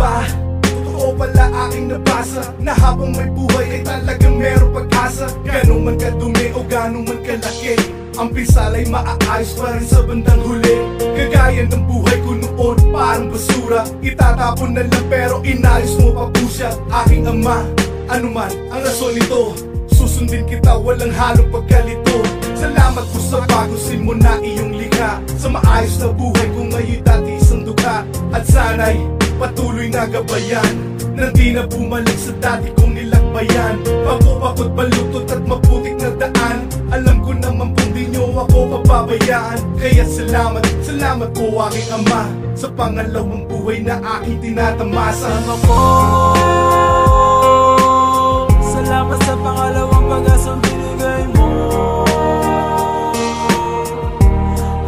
ba? Totoo pala aking nabasa na habang may buhay ay talagang merong pag-asa. Ganong man kadumi o ganong man kalaki, ang pinsala'y maaayos pa rin sa bandang huli. Kagaya ng buhay ko noon, parang basura, itatapon na lang pero inayos mo pa po siya. Aking ama, anuman ang rason nito, susundin kita, walang halong pagkalito. Salamat po sa bagusin mo na iyong likha, sa maayos na buhay ko ngayon dati isang dukha. At sana'y patuloy na gabayan, nang di na bumalik sa dati kong nilakbayan. Pagpupakot, balutot at maputik na daan, alam ko naman kung di nyo ako papabayaan. Kaya salamat, salamat po aking ama, sa pangalawang buhay na aking tinatamasa. Salamat sa pangalawang pag-asang binigay mo,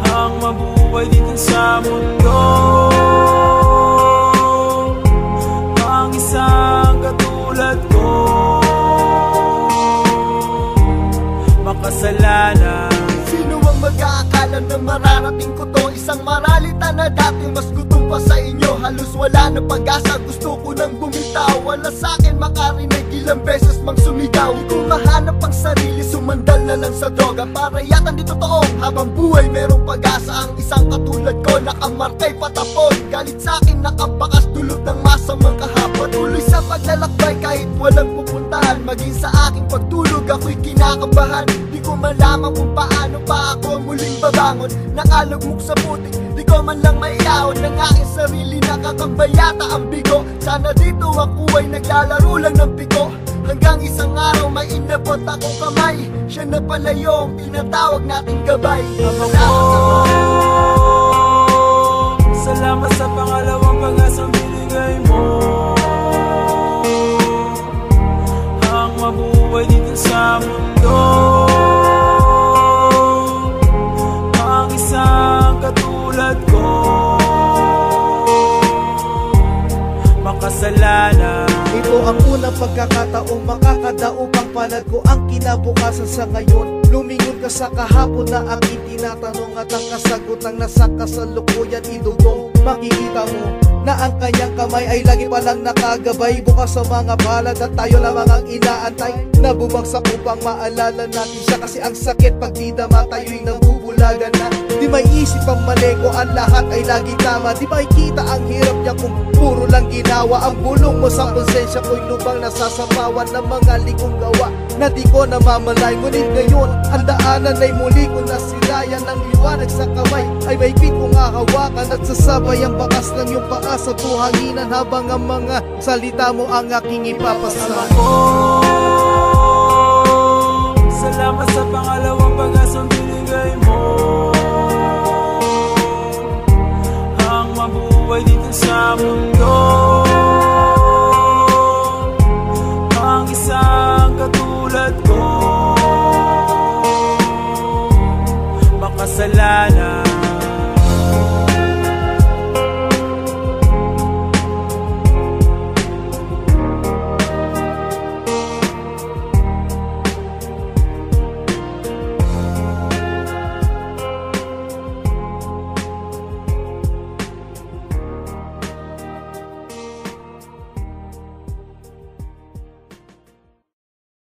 ang mabuhay dito sa mundo. Ang isang katulad ko, makasalanan. Sino ang mag-aakala na mararating ko to? Isang maralita na dati mas gutom pa sa inyo. Halos wala na pag-asa, gusto ko nang bumitaw. Wala sa'kin makarinig, ilang beses mang sumigaw. Di ko mahanap ang sarili, sumandal na lang sa droga. Para yatan di totoo, habang buhay merong pag-asa. Ang isang katulad ko, nakamarkay patapon. Galit sa'kin, nakabakas dulot ng masamang kahapon. Tuloy sa paglalakbay kahit walang pupuntahan. Maging sa aking pagtulog, ako'y kinakabahan. Di ko malaman kung paano pa ako muling babangon. Nakalugmok sa putik, di ko man lang maiahon ng aking sarili. Nakakagbayata ang bigo, sana dito ako ay naglalaro lang ng piko. Hanggang isang araw may inabot ako kamay, siya na pala yung tinatawag nating gabay. Salamat sa pangalawang pag-asang binigay mo, ang mabuhay dito sa mundo. Ang isang katulad ko, makasalanan. Ito ang unang pagkakataong makakadaupang palad ko ang kinabukasan sa ngayon. Lumingon ka sa kahapon na aking tinatanong, at ang kasagutang nasa kasalukuyan idugong. Makikita mo na ang kanyang kamay ay lagi palang nakagabay, bukas sa mga palad at tayo lamang ang inaantay na bumagsak upang maalala natin siya. Kasi ang sakit pag di dama tayo'y nabubulagan na. Di may isip ang mali ko, ang lahat ay lagi tama. Di makikita ang hirap niya kung puro lang ginawa. Ang bulong mo sa konsensya ko'y lubang nasasapawan ng mga likong gawa na di ko namamalay. Ngunit ngayon, ang daanan ay muli ko nasilayan. Ang liwanag sa kamay ay may pit kong hahawakan, at sasabay ang bakas ng iyong paa sa buhanginan, habang ang mga salita mo ang aking ipapasa. Salamat sa pangalawang pag-asang binigay mo, ang mabuhay dito sa mundo. Ang isang katulad ko, makasalanan.